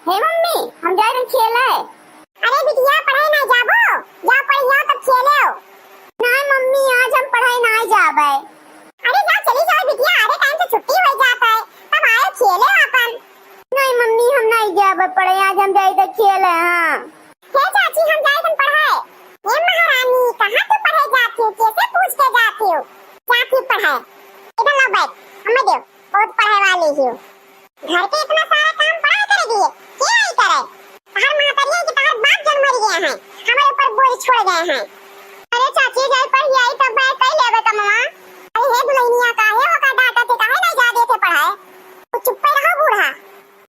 हे mummy हम जाए रहे खेले। अरे बिटिया पढ़ाई ना जाबो, जा पढ़िया तब खेले। नहीं मम्मी आज हम पढ़ाई ना जाबे। अरे जा चली जाओ बिटिया, आधे टाइम से छुट्टी हो जाता है, तब आए खेले अपन। नहीं मम्मी हम नहीं जाबे पढ़ाई, आज हम जाए तो खेले। हां हे चाची हम जाए हम पढ़ाई। ये महारानी कहां तू पढ़ाई जाती हो, कैसे पूछ के जाती हो? जाती पढ़ाई इधर लो बैठ, हमें दो, बहुत पढ़ाई वाली हो। घर के इतना सारा काम पढ़ाई करेगी, क्या ही करे? हर महतारी के तार बाप जन्म मर गया है, हमारे ऊपर बोझ छोड़ गए हैं। अरे चाची जाए पढ़ी आई तब मैं कई लेवे का मामा। अरे हे दुल्हनिया काहे हो का डाटा थे, काहे नहीं जा देते पढ़ाए? तो चुप पे रहो बूढ़ा,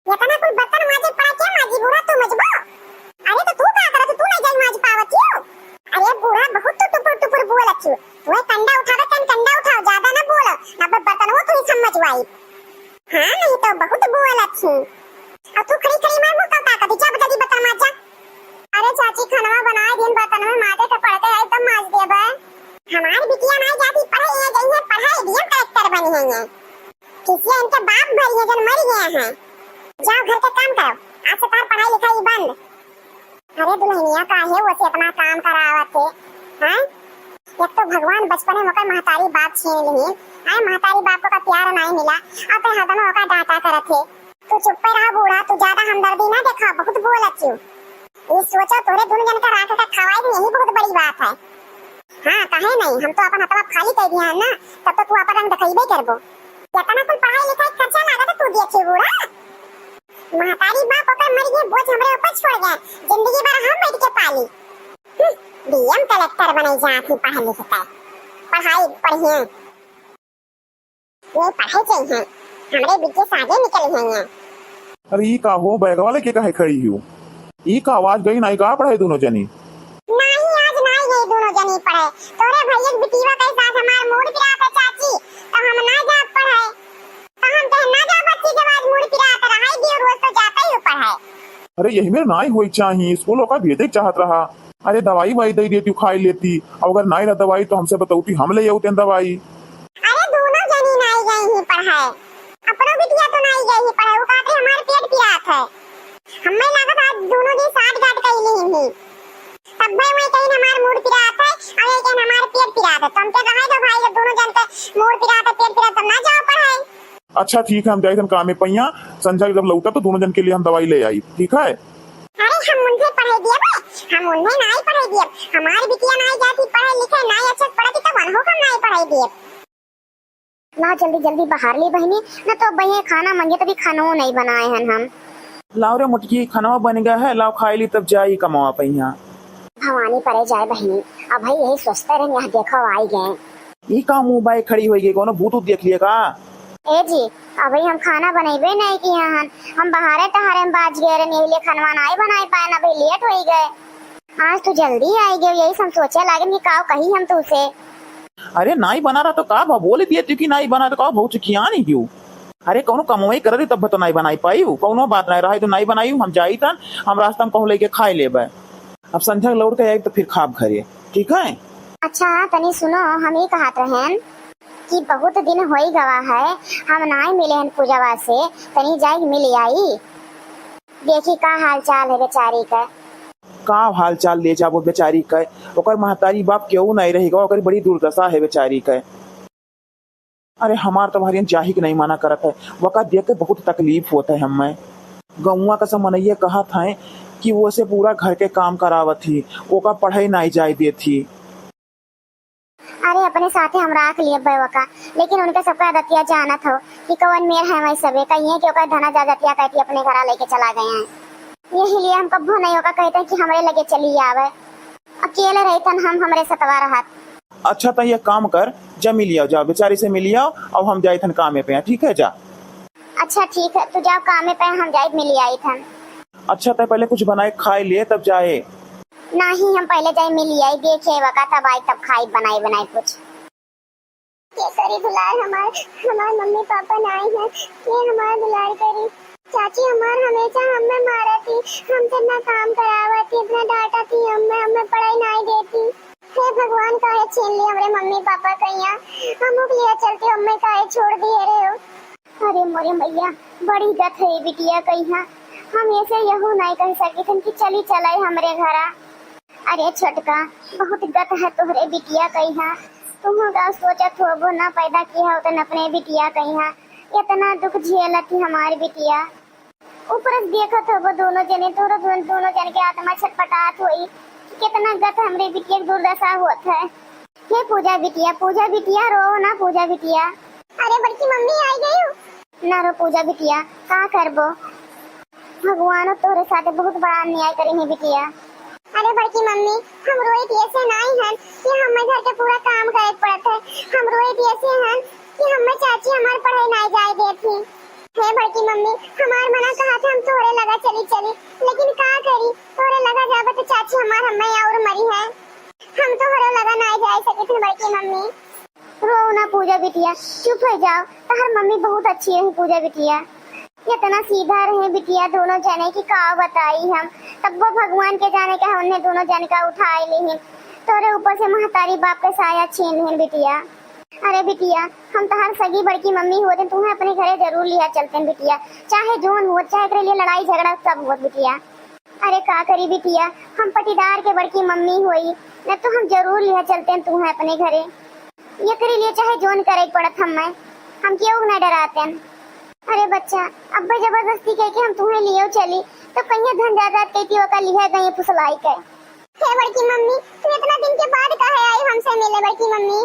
ये तना कोई बर्तन माजे पड़ा क्या माजी बूढ़ा तू मजबो? अरे तो तू क्या करत, तू नहीं जाई माज पावत हो? अरे बूढ़ा बहुत तो टुपुर टुपुर बोल अच्छी, तू कंडा उठावे तन कंडा उठाओ, ज्यादा ना बोल, अब बर्तन वो तू समझवाई। हां नहीं तो बहुत बोल अच्छी। अब तू खड़ी खड़ी मार मुंह का का जा बता दी बता माजा। अरे चाची खाना बनाए दिन बर्तन में माजे के पड़ते है तब माज दे बे। हमारी बिटिया नहीं जाती पढ़े, ये गई है पढ़ाई डीएम कलेक्टर बनी है ये, किसी इनके बाप भर ये जन मर गए हैं। जाओ घर के काम करो, आज से तार पढ़ाई लिखाई बंद। अरे दुल्हनिया काहे वो से अपना काम करावत है? हैं एक तो भगवान बचपन में मकर महतारी बाप छीन ली, आए महतारी बाप को का प्यार नहीं मिला, अब हदम होका डांटा करत है। तू चुप पे रहा बूढ़ा, तू ज्यादा हमदर्दी ना देखा, बहुत बोल अच्छी। ये सोचो तोरे दोनों जन का राख का खवाई भी यही बहुत बड़ी बात है। हां काहे नहीं, हम तो अपन हथवा खाली कर दिया है ना, तब तो तू अपन रंग दिखाइबे करबो। कितना कुल पढ़ाई लिखाई खर्चा लागत तू दिए छी बूढ़ा। महतारी बाप ओकर मर गए, बोझ हमरे ऊपर छोड़ गए, जिंदगी भर हम बैठ के पाली। डीएम कलेक्टर बने जाती पढ़े लिखते, पढ़ाई पढ़िए ये पढ़ाई चाहिए, हमरे बिटिया से आगे निकल हैं। अरे ई का हो बैग वाले के काहे खड़ी हो? ई का आवाज गई नहीं का पढ़ाई दोनों जनी? नहीं आज नहीं गई दोनों जनी पढ़े, तोरे भैया के बिटिया के साथ हमार मूड पिरात चाची, तो हम ना जा पढ़े, तो हम कह ना जा बच्ची के बाद मूड पिरात रहाई दी, रोज तो जाता ही पढ़े। अरे यही में नहीं होई चाहिए, स्कूल का भेजे चाहत रहा। अरे दवाई वाई दे देती खाई लेती, अगर नहीं रहा दवाई तो हमसे बताऊती, हम ले आउते दवाई। अरे दोनों जनी नहीं गई ही पढ़े, अपनो बिटिया तो नहीं गई ही पढ़े, वो कहते हमारे पेट पिरात है। हमें लागत आज दोनों दिन साथ गाट कइली ही, तब भाई मैं कहीं हमार मूड पिरात है, और ये कहीं हमार पेट पिरात है, तुम के रहे दो भाई, जब दोनों जन के मूड पिरात है पेट पिरात तब ना जाओ पढ़े। अच्छा ठीक है, हम जाए काम में पहिया, संजय जब लौटा तो दोनों जन के लिए हम दवाई ले आई, ठीक है? अरे हम उनसे पढ़े दिए बे, हम उन्हें नहीं पढ़े दिए, हमारी बिटिया नहीं जाती पढ़े लिखे, नहीं अच्छे पढ़ती तब अनहो हम नहीं पढ़े दिए। ला जल्दी जल्दी बाहर ली बहनी, न तो बहने खाना मांगे तभी खाना नहीं बनाए हैं हम। लाओ रे मुटकी खाना बन गया है, लाओ खाई ली तब जाई कमावा पहिया। भवानी परे जाए बहनी, अब भाई यही सोचते रहे, यहाँ देखो आई गए। ई का मुंह बाई खड़ी होई गई, कोनो भूत देख लिया का? ए जी अभी हम खाना बनेबे नहीं किए हैं, हम बाहरे टहरे में बाज गए रहे, यही लिए खाना नहीं बनाए पाए, अभी लेट हो गए। आज तो जल्दी आई गए, यही हम सोचे लागे कि काव कही हम तुझसे। अरे नहीं बना रहा तो का बोले दिए तू कि नहीं बना तो का बहुत चिकिया नहीं क्यों? अरे कोनो कमाई कर रही तब तो नहीं बनाई पाई, कोनो बात नहीं रहा तो नहीं बनाई, हम जाई तन हम रास्ता में कहू लेके खाई लेबे, अब संध्या लौट के आई तो फिर खाब घरे, ठीक है? अच्छा तनी सुनो, हम ये कहत रहें कि बहुत दिन होई गवा है, हम नहीं मिले हैं पूजवा से, तनी जाई मिल आई, देखी का हाल चाल है बेचारी का हाल चाल ले जाबो बेचारी के, ओकर महतारी बाप केहू नहीं रहेगा, ओकर बड़ी दुर्दशा है बेचारी के। अरे हमार तुम्हारी जाही के नहीं माना करत है, वका देख के बहुत तकलीफ होता है हमें। गौवा का समनैया कहा था कि वो से पूरा घर के काम करावत थी, ओका पढ़ाई नहीं जाए दी थी। अरे अपने साथे हम राख लिए बेवका, लेकिन उनके सबका दतिया जानत हो कि कवन मेर है वही सबे कहिए कि ओकर धना जातिया कहती अपने घर लेके चला गए हैं, यही लिए हम कब्बो नहीं होगा कहते हैं कि हमारे लगे चली आवे, अकेले रहतन हम हमरे सतवा रहत। अच्छा तो ये काम कर, जा मिल आओ, जाओ बेचारी से मिल आओ, अब हम जाए थन काम पे, ठीक है जा। अच्छा ठीक है, तू जाओ काम पे, हम जाए मिल आई थन। अच्छा तो पहले कुछ बनाए खाए लिए तब जाए। नहीं हम पहले जाए मिल आई, देखे वका तब आई तब खाई बनाई बनाई कुछ। केसरी दुलार हमार मम्मी पापा नहीं है, ये हमार दुलार करी चाची हमार हमेशा हमें मारती, हमसे इतना काम करावती, इतना डांटती, हमें पढ़ाई नहीं देती। हे भगवान काहे छीन लिए हमरे मम्मी पापा कहिया, हम लिए चलते हमें काहे छोड़ दिए रे हो। अरे मोरे मैया बड़ी गत है बिटिया कहिया, हम ऐसे यहू नहीं कह सकी कि चली चलाई हमरे घरा। अरे छोटका बहुत गत है तोहरे बिटिया कही तुम का सोचत होबो ना पैदा किया हो तो अपने बिटिया कही इतना दुख झेलती हमारी बिटिया। ऊपर देखत होबो दोनों जने दोनों जन के आत्मा छटपटात होई कितना गत हमरे बिटिया दुर्दशा होत है। हे पूजा बिटिया रो ना पूजा बिटिया। अरे बड़की मम्मी आई गई ना रो पूजा बिटिया का करबो भगवान तोरे साथे बहुत बड़ा अन्याय करी है बिटिया। अरे बड़की मम्मी हम रोई ऐसे नहीं हैं कि हमें घर के पूरा काम करे पड़त है। हम रोई ऐसे हैं कि हमें चाची हमार पढ़ाई नहीं जाए देती। हे बड़की मम्मी हमार मना कहा था हम तोरे लगा चली लेकिन का करी तोरे लगा जाबे तो चाची हमार हमें और मरी है हम तो हरो लगा नहीं जाए सके थे। बड़की मम्मी रो ना पूजा बिटिया चुप हो जाओ। हर मम्मी बहुत अच्छी है पूजा बिटिया इतना सीधा रहे बिटिया दोनों जने की का बताई हम तब वो भगवान के जाने का हमने दोनों जने का उठाए ली तोरे ऊपर से महतारी बाप के साया छीन है बिटिया। अरे बिटिया हम तो हर सगी बड़की मम्मी होते तुम्हें अपने घरे जरूर लिया चलते बिटिया चाहे जोन हो चाहे करे लिए लड़ाई झगड़ा सब हो बिटिया। अरे का करी बिटिया हम पटीदार के बड़की मम्मी हुई न तो हम जरूर लिया चलते तुम्हें अपने घरे ये करे लिए चाहे जोन करे पड़त हम क्यों न डराते। अरे बच्चा अब जबरदस्ती कह के हम तुम्हें लिए चली तो कहीं धन जायदाद कहती होगा लिया गई फुसलाई के। हे बड़की मम्मी तू इतना दिन के बाद कहे आई हमसे मिले बड़की मम्मी।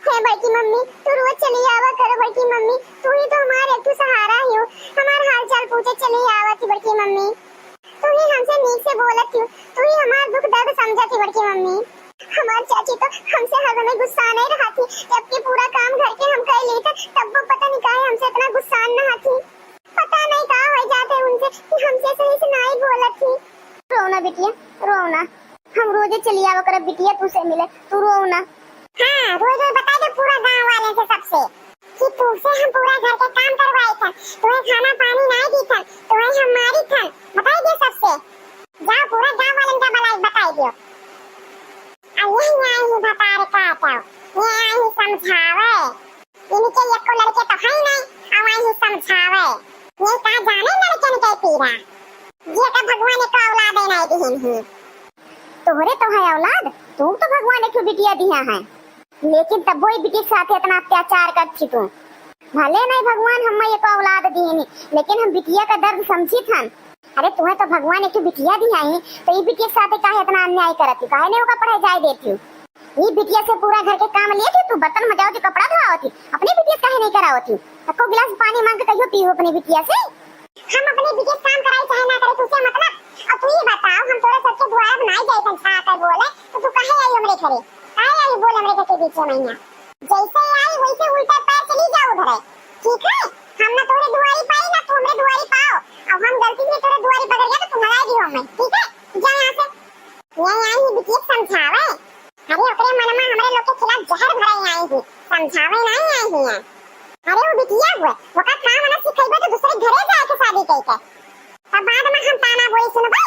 हे बड़की मम्मी तू रोज चली आवा करो बड़की मम्मी तू ही तो हमारे एक सहारा ही हो हमारा हाल चाल पूछे चली आवा थी बड़की मम्मी तू ही हमसे नीक से बोलत थी तू ही हमारा दुख दर्द समझा थी बड़की मम्मी। हमारी चाची तो हमसे हर समय गुस्सा नहीं रहा थी जबकि पूरा काम घर के हम कर लिए थे तब वो पता नहीं काहे हमसे इतना गुस्सा न थी पता नहीं कहा हो जाते उनसे कि हमसे सही से नहीं बोलत थी। रोना बिटिया रोना हम रोज चली आवा कर बिटिया तू से मिले तू रोना। हाँ रोज बता दे पूरा गांव वाले से सबसे कि तू से हम पूरा घर का काम करवाए थे तुम्हें खाना पानी नहीं दी था तुम्हें हम मारी था बताई दे सबसे जाओ पूरा गांव वाले का भलाई बताई दियो। यही बता रहा था यही समझावे इनके एको लड़के तो है नहीं और वही समझावे ये का जाने लड़के ने पीरा ये का भगवान का औलाद नहीं दिहन है तोहरे तो है औलाद तुम तो भगवान ने बिटिया दिया है लेकिन तब वही बिटिया के साथ इतना अत्याचार करती तू भले नहीं भगवान हमें एक औलाद दिए लेकिन हम बिटिया का दर्द समझी था। अरे तुम्हें तो भगवान एक बिटिया दिया है तो ये बिटिया के साथ काहे इतना अन्याय करती काहे ने ओका पढ़ाई जाए देती ये बिटिया से पूरा घर के काम लिए थी तू बर्तन मजाओ थी कपड़ा धोआवती अपनी बिटिया काहे नहीं करावती को गिलास पानी मांग के कहियो पीओ अपनी बिटिया से। हम अपनी बिटिया काम कराई चाहे ना करे तुझे मतलब अब तू ही बताओ हम तोरे सबके द्वारा बनाई जाए संस्था कर बोले तो तू काहे आई हमरे घरे काहे आई बोल हमरे घर के बीच में महीना जैसे आई वैसे उल्टा पैर चली जाओ उधर ठीक है हम ना तोरे दुआरी पाई ना तू हमरे दुआरी पाओ अब हम गलती से तोरे दुआरी पकड़ गया तो तू लगा दियो हमें ठीक है जा यहां से ये आई बिटिया समझावे अरे ओकरे मन में हमरे लोग के खिलाफ जहर भराई आई थी समझावे नहीं आई है। अरे वो बिटिया हुए वो का काम ना सिखाइबे तो दूसरे घरे जाए के शादी कई के तब बाद में हम ताना बोई सुनबे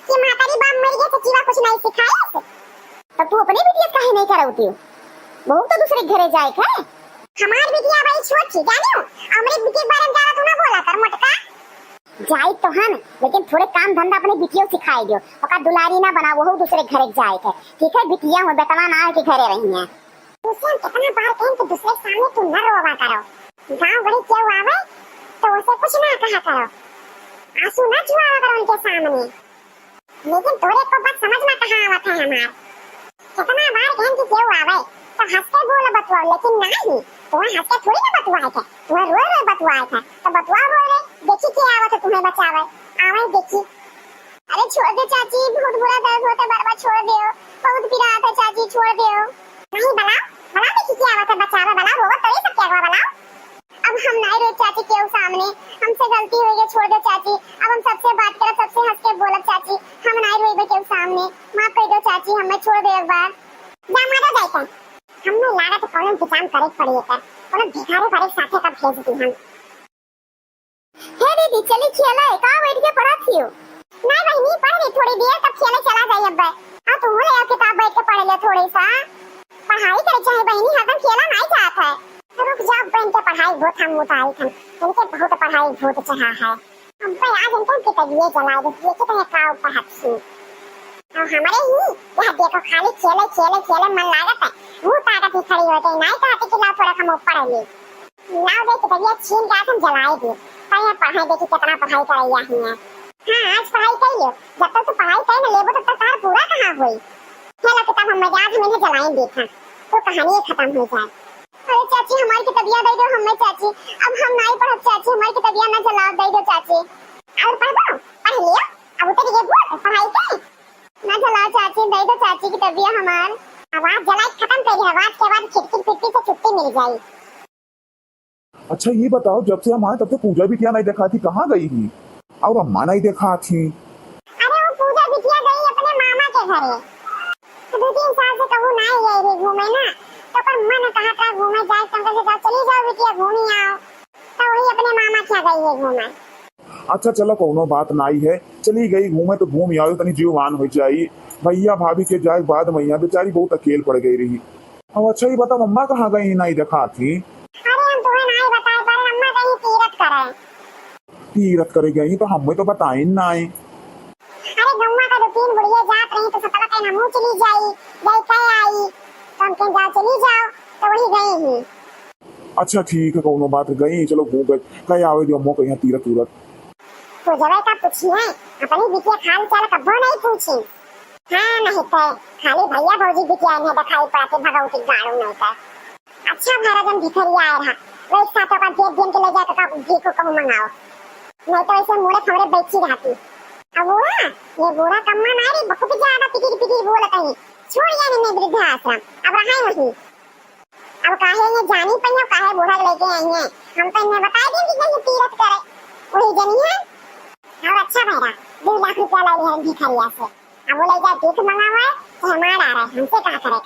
कि मातारी बाप मर गए तो जीवा कुछ नहीं सिखाई तब तू अपनी बिटिया काहे नहीं करावती बहू तो दूसरे घरे जाए के हमारी बिटिया भाई छोट थी जानियो हमरे बिटिया के बारे में ज्यादा तू ना बोला कर मोटका जाए तो हन लेकिन थोड़े काम धंधा अपने बिटिया सिखाई दियो ओका दुलारी ना बना वो दूसरे घरे जाए के ठीक है बिटिया हो बेटवा ना के घरे रही है दूसरे कितना बार कहें कि दूसरे सामने तू न रोवा करो गांव बड़े क्यों आवे तो उसे कुछ ना कहा करो आंसू ना चुआवा करो उनके सामने लेकिन तोरे को बात समझ में कहां आवत है हमार कितना बार कहें कि क्यों आवे तो हंस के बोल बतवा लेकिन नहीं तुम्हें हंस के थोड़ी ना बतवाए थे तुम्हें रो रो बतवाए थे तो बतवा बोले देखी क्या आवत है तुम्हें बचावे आवे देखी। अरे छोड़ दे चाची बहुत बुरा दर्द होता बर्बाद छोड़ दो बहुत पीड़ा आता चाची छोड़ दो नहीं बला देखी क्या आवत है बचावे बला रोवा करे सब क्या बला अब हम नहीं रो चाची के सामने हमसे गलती हो गई छोड़ दो चाची अब हम सबसे बात करें सबसे हंस के बोला चाची हम नहीं रोइबे के सामने माफ कर दो चाची हमें छोड़ दो एक बार जा मारा जाए हमने लाड़ा तो कॉलम की काम करे पड़ी है कोनो भिखारी भरे साथे का भेज दी हम। हे दीदी चली खेला है का बैठ के पढ़ा थी हो नहीं बहनी पढ़ रही थोड़ी देर तब खेले चला जाइए अब आ तू ले किताब बैठ के पढ़ ले थोड़ी सा पढ़ाई करे चाहे बहनी हरदम खेला नहीं चाहता है रुक जा बहन के पढ़ाई बहुत हम उतारी थन उनके बहुत पढ़ाई बहुत चाहा है अब आज उनके पिताजी जला दे ये कितने का ऊपर हफ्सी और हमारे ही यह देखो खाली खेले खेले खेले मन लागत है मुंह ताकत ही खड़ी होते नहीं कहते कि ला थोड़ा कम ऊपर है लाओ देख तबियत छीन के हम जलाए दे पर पढ़ाई देखी कितना पढ़ाई कराई है हां आज पढ़ाई कर लियो जब तक तू पढ़ाई कर न लेबो तब तक तार पूरा कहां होई चलो किताब हम मजाक में जलाएं देखा तो कहानी खत्म हो जाए अरे चाची हमारी की तबियत दे दो हमें चाची अब हम नहीं पढ़ब चाची हमारी की तबियत ना जलाओ दे दो चाची और पढ़ो पढ़ लियो अब उतर ये बोल पढ़ाई के ना जलाओ चाची दे दो चाची की तबियत हमार आवाज जलाई खत्म कर आवाज के बाद खिड़की पिट्टी से छुट्टी मिल जाए। अच्छा ये बताओ जब से हम आए तब से पूजा बिटिया नहीं देखा थी कहाँ गई थी और अम्मा नहीं देखा थी। अरे वो पूजा बिटिया गई अपने मामा के घरे 2-3 साल से कहूँ नहीं गई रे घूमे ना तो पर मन कहा था घूमे जाए संग से चली जाओ बिटिया घूमी आओ तो वही अपने मामा क्या गई है घूमे। अच्छा चलो कोनो बात नहीं है चली गई घूमे तो घूम आओ तनी जीवान हो जाई भैया भाभी के जाए बाद मैया बेचारी बहुत अकेल पड़ गई रही। अब अच्छा ही बता मम्मा कहाँ गई नहीं देखा थी। अरे हम तुम्हें नहीं बताए पर अम्मा कहीं तीरथ करे। तीरथ करे गई तो हमें तो बताए नहीं। अरे गम्मा का 2-3 बुढ़िया जात रही तो सकला कहीं हमू चली जाई गई कहीं आई तो हम कहीं जाओ चली जाओ तो वही गई ही। अच्छा ठीक है कोनो बात गई चलो घूम गए कहीं आवे जो अम्मो कहीं तीरथ उरथ तो जगह का पूछिए अपनी बिटिया खाल चाल कब्बो नहीं पूछी हाँ नहीं तो खाली भैया भौजी बिटिया ने दिखाई पड़ते भगवती गाड़ू नहीं तो अच्छा भरा जन भिखरी आए रहा वही सातों का देख दिन के ले जाकर का जी को कहूँ मंगाओ नहीं तो ऐसे मुड़े खबरे बैठी रहती। अब वो ये बूढ़ा कम्मा नारी बहुत ज्यादा पिटी पिटी बोलत है छोड़ जाने में वृद्धाश्रम अब रहा नहीं अब काहे ये जानी पइयो काहे बूढ़ा लेके आई है हम तो इन्हें बता दें कि कहीं तीरथ करे वही जनी है और अच्छा भैया 2 लाख रुपया ला लिया भिखरिया से अब वो ले जा दूध मंगावा तो हमारा आ रहा है हमसे कहा करे